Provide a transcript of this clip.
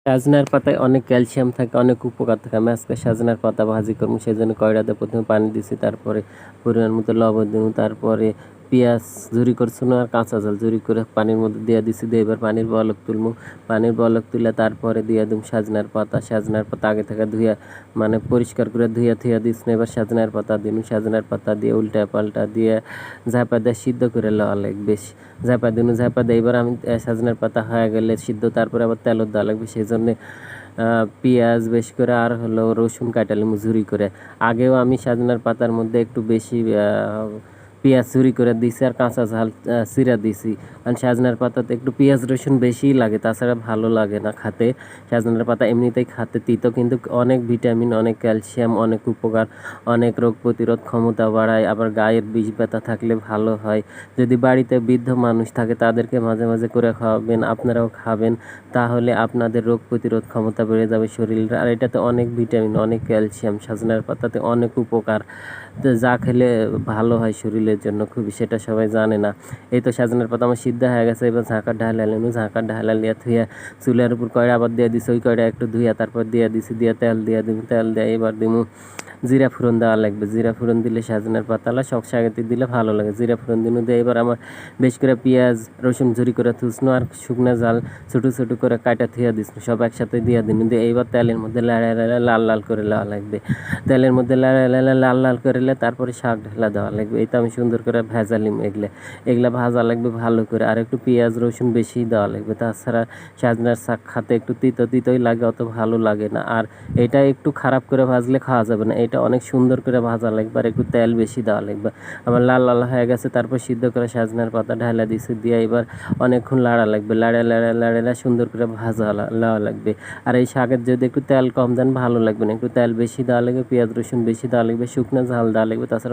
সাজনার পাতায় অনেক ক্যালসিয়াম থাকে, অনেক উপকার থাকে। আমি আজকে সাজনার পাতা ভাজি করবো, সেজন্য কড়াইতে প্রথমে পানি দিছি, তারপরে পরিমাণ মতো লবণ দিবো, তারপরে পেঁয়াজ ঝুরি করছিলাম আর কাঁচা ঝাল ঝুরি করে পানির মধ্যে দিয়ে দিছি, দিয়ে এবার পানির বলক তুলবো। পানির বলক তুলে তারপরে দিয়ে দিম সাজনার পাতা। সাজনার পাতা আগে থেকে ধুইয়া পরিষ্কার করে ধুইয়া থুইয়া দিস না। এবার সাজনার পাতা দিন, সাজনার পাতা দিয়ে উল্টা পাল্টা দিয়ে ঝাঁপা দিয়ে সিদ্ধ করে লওয়া লাগবে। ঝাঁপা দিন, ঝাঁপা দিয়ে এবার আমি সাজনার পাতা হয়ে গেলে সিদ্ধ, তারপরে আবার তেলও দেওয়া লাগবে। সেই জন্যে পেঁয়াজ বেশ করে আর হলো রসুন কাটালে ঝুরি করে। আগেও আমি সাজনার পাতার মধ্যে একটু বেশি পেঁয়াজ ঝুরি করে দিছি আর কাঁচা ঝাল চিরা দিছি, কারণ সাজনার পাতাতে একটু পেঁয়াজ রসুন বেশিই লাগে, তাছাড়া ভালো লাগে না খেতে। সাজনার পাতা এমনিতেই খেতে তিতো, কিন্তু অনেক ভিটামিন, অনেক ক্যালসিয়াম, অনেক উপকার, অনেক রোগ প্রতিরোধ ক্ষমতা বাড়ায়। আবার গায়ের বিষ ব্যথা থাকলে ভালো হয়। যদি বাড়িতে বৃদ্ধ মানুষ থাকে তাদেরকে মাঝে মাঝে করে খাওয়াবেন, আপনারাও খাবেন, তাহলে আপনাদের রোগ প্রতিরোধ ক্ষমতা বেড়ে যাবে শরীরের। আর এটাতে অনেক ভিটামিন, অনেক ক্যালসিয়াম, সাজনার পাতাতে অনেক উপকার, তো যা খেলে ভালো হয় শরীরের জন্য খুবই, সেটা সবাই জানে না। এই তো সাজনার পাতা আমার সিদ্ধ হয়ে গেছে, এবার ঝাঁকা ঢালাইলাম, ঝাঁকা ঢালাইয়া থুইয়া চুলার উপর কড়াই আবার দিয়ে দিছি, ওই কড়াই একটু ধুইয়া তারপর দিয়ে দিছি, দিয়ে তেল দিয়ে দিম, তেল দিয়ে এবার দিমু জিরা ফোড়ন দেওয়া লাগবে। জিরা ফোড়ন দিলে সাজনার পাতালা সব শাকেতে দিলে ভালো লাগে। জিরা ফোড়ন দিনু দিয়ে এবার আমার বেশ করে পেঁয়াজ রসুন ঝুরি করে থুসনো আর শুকনো জাল ছোটো ছোটো করে কাটা থুয়া দিসনো, সব একসাথে দিয়ে দিন, দিয়ে এইবার তেলের মধ্যে লাড়া লাড়া লাল লাল করে দেওয়া লাগবে। তেলের মধ্যে লাড়া লাড়া লাল লাল করে তারপরে শাক ঢালা দেওয়া লাগবে। এই তো আমি সুন্দর করে ভেজালিম, এগুলা ভাজা লাগবে ভালো করে, আর একটু পেঁয়াজ রসুন বেশি দেওয়া লাগবে। তাছাড়া সাজনার শাক খাতে একটু তিতো তিতোই লাগে, অত ভালো লাগে না। আর এটা একটু খারাপ করে ভাজলে খাওয়া যাবে না, এটা অনেক সুন্দর করে ভাজা লাগবে আর একটু তেল বেশি দেওয়া লাগবে। আমার লাল লাল হয়ে গেছে, তারপর সিদ্ধ করে সাজনার পাতা ঢালা দিছি, দিয়ে এবার অনেকক্ষণ লাড়া লাগবে, লাড়া লাড়া লাড়া সুন্দর করে ভাজা লাওয়া লাগবে। আর এই শাকের যদি একটু তেল কম দেন ভালো লাগবে না, একটু তেল বেশি দেওয়া লাগবে, পেঁয়াজ রসুন বেশি দেওয়া লাগবে, শুকনো ঝাল দেওয়া লাগবে, তাছাড়া